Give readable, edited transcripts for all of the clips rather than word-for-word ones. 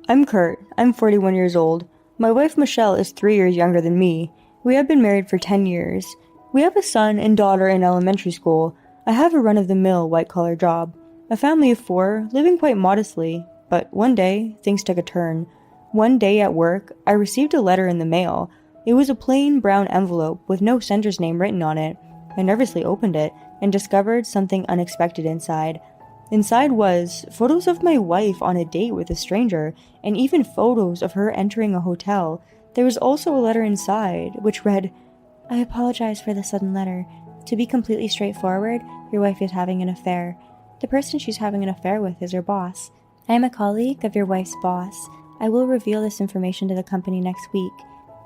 I'm Kurt. I'm 41 years old. My wife Michelle is 3 years younger than me. We have been married for 10 years. We have a son and daughter in elementary school. I have a run-of-the-mill white-collar job. A family of 4, living quite modestly. But one day, things took a turn. One day at work, I received a letter in the mail. It was a plain brown envelope with no sender's name written on it. I nervously opened it and discovered something unexpected inside. Inside was photos of my wife on a date with a stranger, and even photos of her entering a hotel. There was also a letter inside, which read, "I apologize for the sudden letter. To be completely straightforward, your wife is having an affair. The person she's having an affair with is your boss. I am a colleague of your wife's boss. I will reveal this information to the company next week.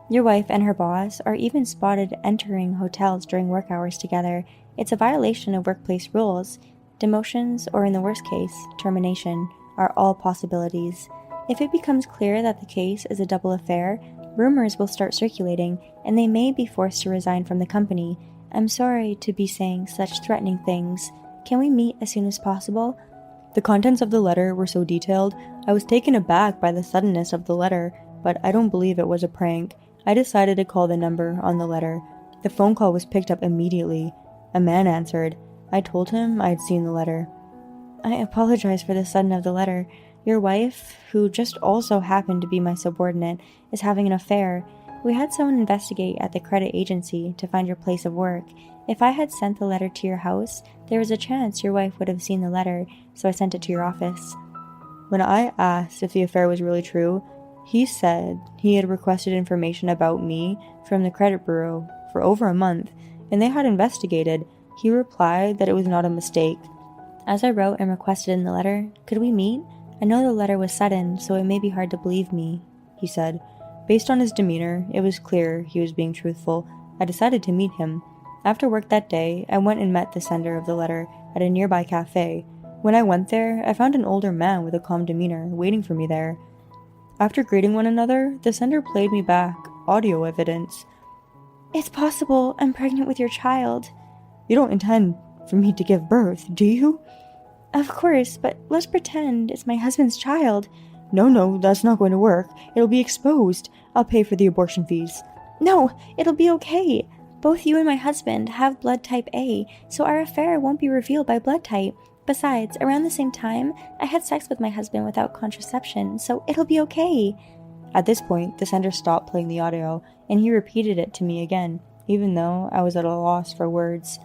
Your wife and her boss are even spotted entering hotels during work hours together. It's a violation of workplace rules. Demotions, or in the worst case, termination, are all possibilities. If it becomes clear that the case is a double affair, rumors will start circulating, and they may be forced to resign from the company. I'm sorry to be saying such threatening things. Can we meet as soon as possible?" The contents of the letter were so detailed, I was taken aback by the suddenness of the letter, but I don't believe it was a prank. I decided to call the number on the letter. The phone call was picked up immediately. A man answered. I told him I had seen the letter. "I apologize for the sudden of the letter. Your wife, who just also happened to be my subordinate, is having an affair. We had someone investigate at the credit agency to find your place of work. If I had sent the letter to your house, there was a chance your wife would have seen the letter, so I sent it to your office." When I asked if the affair was really true, he said he had requested information about me from the credit bureau for over a month, and they had investigated. He replied that it was not a mistake. As I wrote and requested in the letter, "Could we meet? I know the letter was sudden, so it may be hard to believe me," he said. Based on his demeanor, it was clear he was being truthful. I decided to meet him. After work that day, I went and met the sender of the letter at a nearby cafe. When I went there, I found an older man with a calm demeanor waiting for me there. After greeting one another, the sender played me back audio evidence. "It's possible I'm pregnant with your child." "You don't intend for me to give birth, do you?" "Of course, but let's pretend it's my husband's child." No, that's not going to work. It'll be exposed. I'll pay for the abortion fees." "No, it'll be okay. Both you and my husband have blood type A, so our affair won't be revealed by blood type. Besides, around the same time, I had sex with my husband without contraception, so it'll be okay." At this point, the sender stopped playing the audio, and he repeated it to me again, even though I was at a loss for words.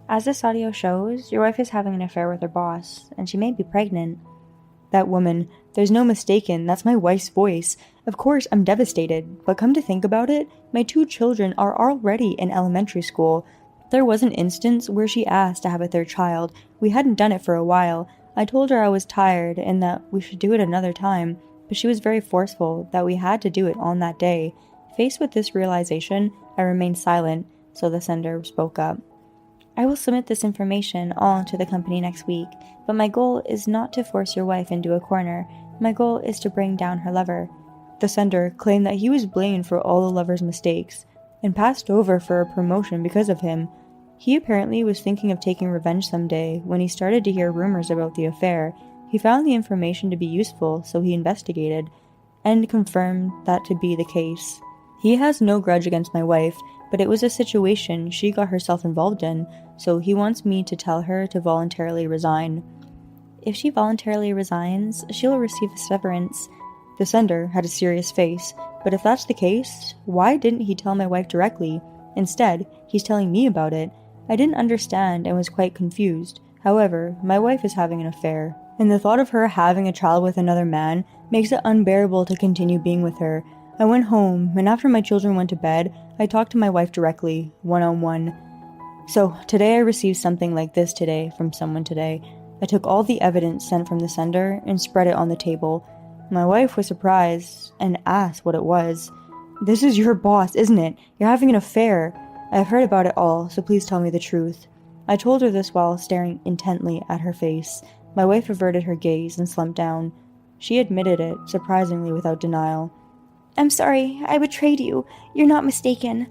"As this audio shows, your wife is having an affair with her boss, and she may be pregnant." That woman, there's no mistaking, that's my wife's voice. Of course, I'm devastated, but come to think about it, my 2 children are already in elementary school. There was an instance where she asked to have a 3rd child. We hadn't done it for a while. I told her I was tired and that we should do it another time, but she was very forceful that we had to do it on that day. Faced with this realization, I remained silent, so the sender spoke up. "I will submit this information all to the company next week, but my goal is not to force your wife into a corner. My goal is to bring down her lover." The sender claimed that he was blamed for all the lover's mistakes and passed over for a promotion because of him. He apparently was thinking of taking revenge someday when he started to hear rumors about the affair. He found the information to be useful, so he investigated and confirmed that to be the case. He has no grudge against my wife, but it was a situation she got herself involved in, so he wants me to tell her to voluntarily resign. If she voluntarily resigns, she will receive a severance. The sender had a serious face, but if that's the case, why didn't he tell my wife directly? Instead, he's telling me about it. I didn't understand and was quite confused. However, my wife is having an affair, and the thought of her having a child with another man makes it unbearable to continue being with her. I went home, and after my children went to bed, I talked to my wife directly, one-on-one. So, today I received something like this from someone today. I took all the evidence sent from the sender and spread it on the table. My wife was surprised and asked what it was. "This is your boss, isn't it? You're having an affair. I've heard about it all, so please tell me the truth." I told her this while staring intently at her face. My wife averted her gaze and slumped down. She admitted it, surprisingly without denial. "I'm sorry, I betrayed you. You're not mistaken."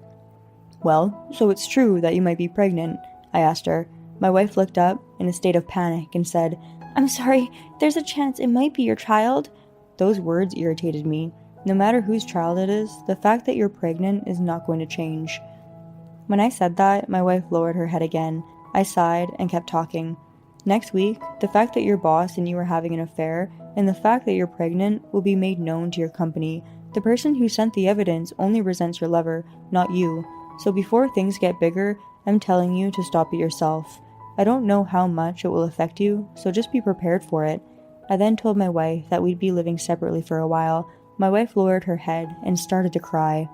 "Well, so it's true that you might be pregnant?" I asked her. My wife looked up in a state of panic and said, "I'm sorry, there's a chance it might be your child." Those words irritated me. No matter whose child it is, the fact that you're pregnant is not going to change. When I said that, my wife lowered her head again. I sighed and kept talking. Next week, the fact that your boss and you are having an affair, and the fact that you're pregnant, will be made known to your company. The person who sent the evidence only resents your lover, not you. So before things get bigger, I'm telling you to stop it yourself. I don't know how much it will affect you, so just be prepared for it. I then told my wife that we'd be living separately for a while. My wife lowered her head and started to cry.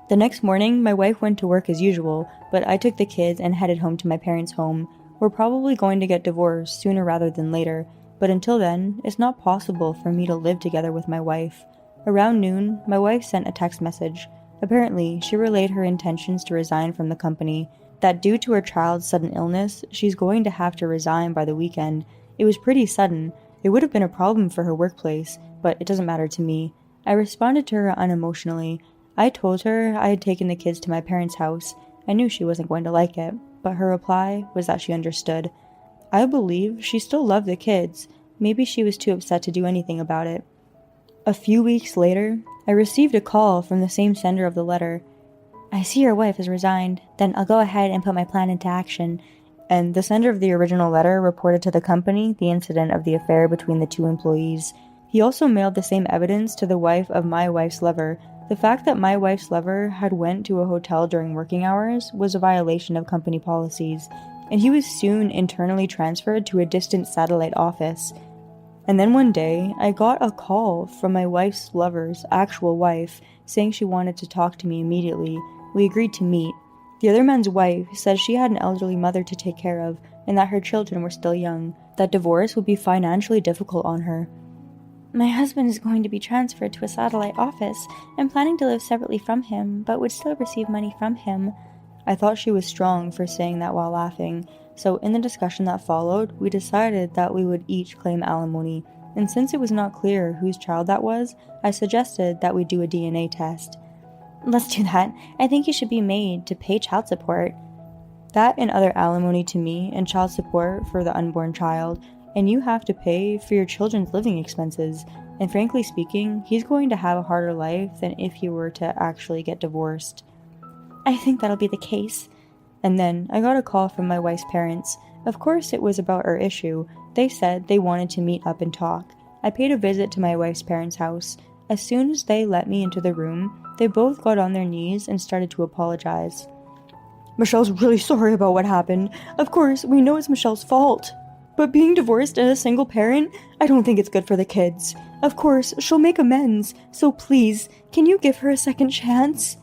The next morning, my wife went to work as usual, but I took the kids and headed home to my parents' home. We're probably going to get divorced sooner rather than later, but until then, it's not possible for me to live together with my wife. Around noon, my wife sent a text message. Apparently, she relayed her intentions to resign from the company, that due to her child's sudden illness, she's going to have to resign by the weekend. It was pretty sudden. It would have been a problem for her workplace, but it doesn't matter to me. I responded to her unemotionally. I told her I had taken the kids to my parents' house. I knew she wasn't going to like it, but her reply was that she understood. I believe she still loved the kids. Maybe she was too upset to do anything about it. A few weeks later, I received a call from the same sender of the letter. I see your wife has resigned. Then I'll go ahead and put my plan into action. And the sender of the original letter reported to the company the incident of the affair between the two employees. He also mailed the same evidence to the wife of my wife's lover. The fact that my wife's lover had went to a hotel during working hours was a violation of company policies, and he was soon internally transferred to a distant satellite office. And then one day, I got a call from my wife's lover's actual wife saying she wanted to talk to me immediately. We agreed to meet. The other man's wife said she had an elderly mother to take care of and that her children were still young, that divorce would be financially difficult on her. My husband is going to be transferred to a satellite office. I'm planning to live separately from him, but would still receive money from him. I thought she was strong for saying that while laughing, so in the discussion that followed, we decided that we would each claim alimony, and since it was not clear whose child that was, I suggested that we do a DNA test. Let's do that. I think you should be made to pay child support. That and other alimony to me and child support for the unborn child, and you have to pay for your children's living expenses. And frankly speaking, he's going to have a harder life than if he were to actually get divorced. I think that'll be the case. And then I got a call from my wife's parents. Of course it was about our issue. They said they wanted to meet up and talk. I paid a visit to my wife's parents' house. As soon as they let me into the room, they both got on their knees and started to apologize. Michelle's really sorry about what happened. Of course, we know it's Michelle's fault. But being divorced and a single parent, I don't think it's good for the kids. Of course, she'll make amends, so please, can you give her a second chance?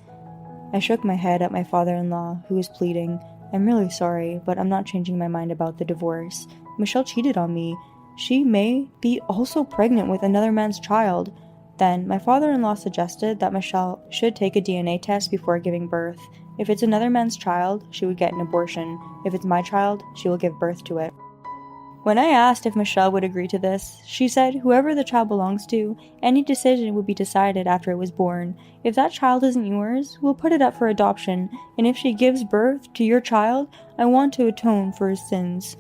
I shook my head at my father-in-law, who was pleading. I'm really sorry, but I'm not changing my mind about the divorce. Michelle cheated on me. She may be also pregnant with another man's child. Then, my father-in-law suggested that Michelle should take a DNA test before giving birth. If it's another man's child, she would get an abortion. If it's my child, she will give birth to it. When I asked if Michelle would agree to this, she said whoever the child belongs to, any decision would be decided after it was born. If that child isn't yours, we'll put it up for adoption, and if she gives birth to your child, I want to atone for his sins.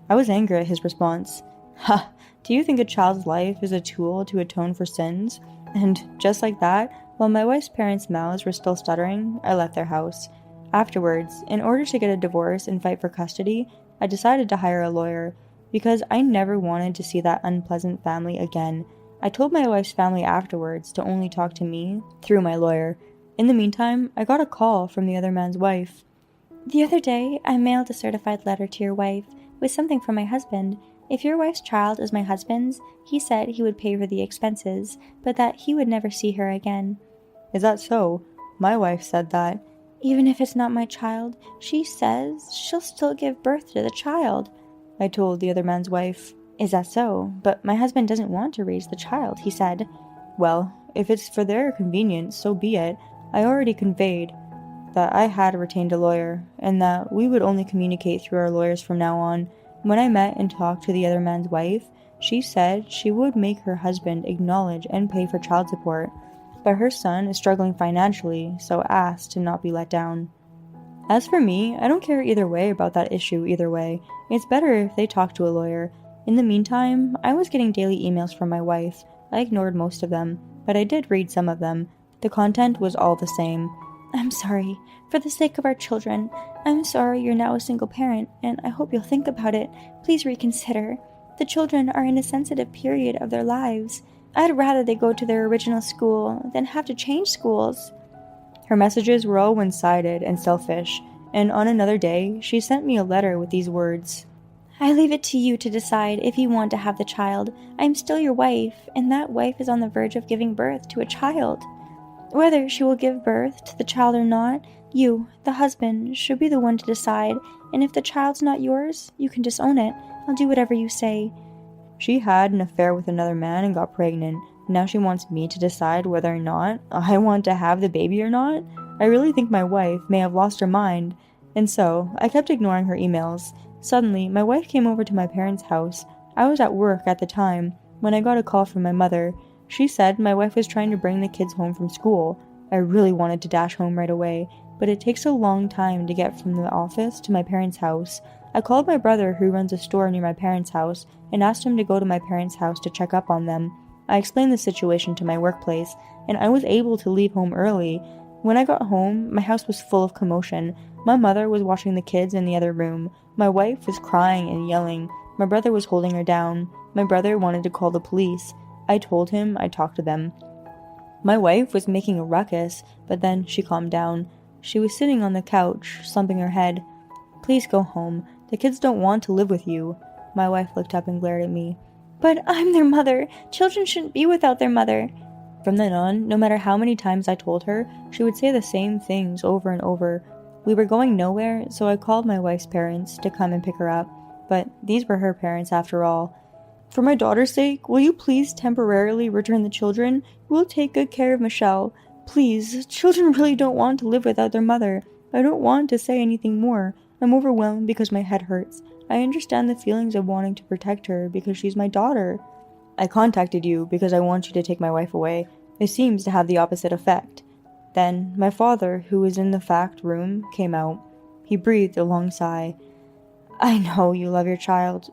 I was angry at his response. Ha! Do you think a child's life is a tool to atone for sins? And just like that, while my wife's parents' mouths were still stuttering, I left their house. Afterwards, in order to get a divorce and fight for custody, I decided to hire a lawyer, because I never wanted to see that unpleasant family again. I told my wife's family afterwards to only talk to me through my lawyer. In the meantime, I got a call from the other man's wife. The other day, I mailed a certified letter to your wife with something from my husband. If your wife's child is my husband's, he said he would pay for the expenses, but that he would never see her again. Is that so? My wife said that. Even if it's not my child, she says she'll still give birth to the child. I told the other man's wife. Is that so? But my husband doesn't want to raise the child, he said. Well, if it's for their convenience, so be it. I already conveyed that I had retained a lawyer, and that we would only communicate through our lawyers from now on. When I met and talked to the other man's wife, she said she would make her husband acknowledge and pay for child support, but her son is struggling financially, so asked to not be let down. As for me, I don't care either way about that issue either way. It's better if they talk to a lawyer. In the meantime, I was getting daily emails from my wife. I ignored most of them, but I did read some of them. The content was all the same. I'm sorry. For the sake of our children, I'm sorry you're now a single parent, and I hope you'll think about it. Please reconsider. The children are in a sensitive period of their lives. I'd rather they go to their original school than have to change schools. Her messages were all one-sided and selfish, and on another day, she sent me a letter with these words. I leave it to you to decide if you want to have the child. I'm still your wife, and that wife is on the verge of giving birth to a child. Whether she will give birth to the child or not, you, the husband, should be the one to decide, and if the child's not yours, you can disown it. I'll do whatever you say. She had an affair with another man and got pregnant. Now she wants me to decide whether or not I want to have the baby or not? I really think my wife may have lost her mind. And so, I kept ignoring her emails. Suddenly, my wife came over to my parents' house. I was at work at the time when I got a call from my mother. She said my wife was trying to bring the kids home from school. I really wanted to dash home right away, but it takes a long time to get from the office to my parents' house. I called my brother, who runs a store near my parents' house, and asked him to go to my parents' house to check up on them. I explained the situation to my workplace, and I was able to leave home early. When I got home, my house was full of commotion. My mother was watching the kids in the other room. My wife was crying and yelling. My brother was holding her down. My brother wanted to call the police. I told him I'd talk to them. My wife was making a ruckus, but then she calmed down. She was sitting on the couch, slumping her head. Please go home. The kids don't want to live with you. My wife looked up and glared at me. But I'm their mother. Children shouldn't be without their mother. From then on, no matter how many times I told her, she would say the same things over and over. We were going nowhere, so I called my wife's parents to come and pick her up. But these were her parents after all. For my daughter's sake, will you please temporarily return the children? We'll take good care of Michelle. Please, children really don't want to live without their mother. I don't want to say anything more. I'm overwhelmed because my head hurts. I understand the feelings of wanting to protect her because she's my daughter. I contacted you because I want you to take my wife away. It seems to have the opposite effect. Then, my father, who was in the fact room, came out. He breathed a long sigh. I know you love your child.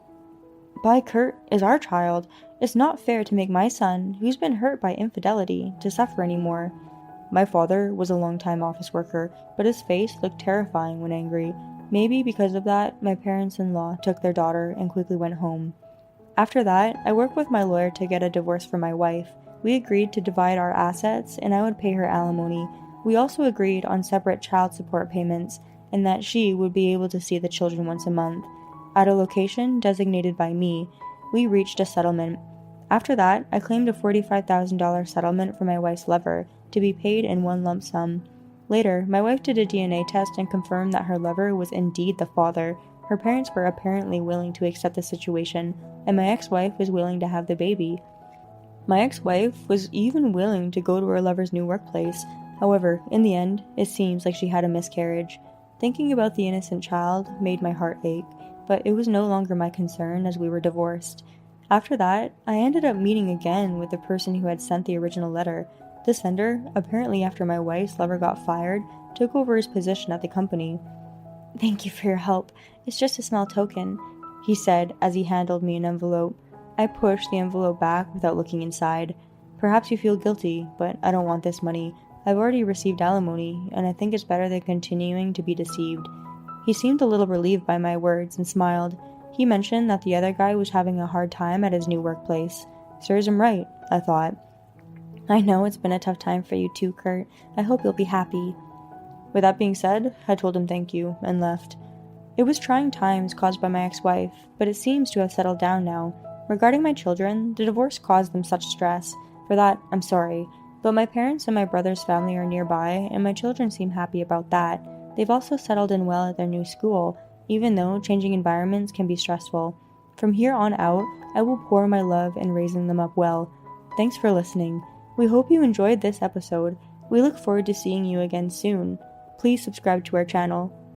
But Kurt is our child. It's not fair to make my son, who's been hurt by infidelity, to suffer anymore. My father was a long-time office worker, but his face looked terrifying when angry. Maybe because of that, my parents-in-law took their daughter and quickly went home. After that, I worked with my lawyer to get a divorce for my wife. We agreed to divide our assets, and I would pay her alimony. We also agreed on separate child support payments, and that she would be able to see the children once a month. At a location designated by me, we reached a settlement. After that, I claimed a $45,000 settlement for my wife's lover, to be paid in one lump sum. Later, my wife did a DNA test and confirmed that her lover was indeed the father. Her parents were apparently willing to accept the situation, and my ex-wife was willing to have the baby. My ex-wife was even willing to go to her lover's new workplace. However, in the end, it seems like she had a miscarriage. Thinking about the innocent child made my heart ache, but it was no longer my concern as we were divorced. After that, I ended up meeting again with the person who had sent the original letter. The sender, apparently after my wife's lover got fired, took over his position at the company. Thank you for your help. It's just a small token, he said as he handed me an envelope. I pushed the envelope back without looking inside. Perhaps you feel guilty, but I don't want this money. I've already received alimony, and I think it's better than continuing to be deceived. He seemed a little relieved by my words and smiled. He mentioned that the other guy was having a hard time at his new workplace. Serves him right, I thought. I know it's been a tough time for you too, Kurt. I hope you'll be happy. With that being said, I told him thank you and left. It was trying times caused by my ex-wife, but it seems to have settled down now. Regarding my children, the divorce caused them such stress. For that, I'm sorry. But my parents and my brother's family are nearby, and my children seem happy about that. They've also settled in well at their new school, even though changing environments can be stressful. From here on out, I will pour my love in raising them up well. Thanks for listening. We hope you enjoyed this episode. We look forward to seeing you again soon. Please subscribe to our channel.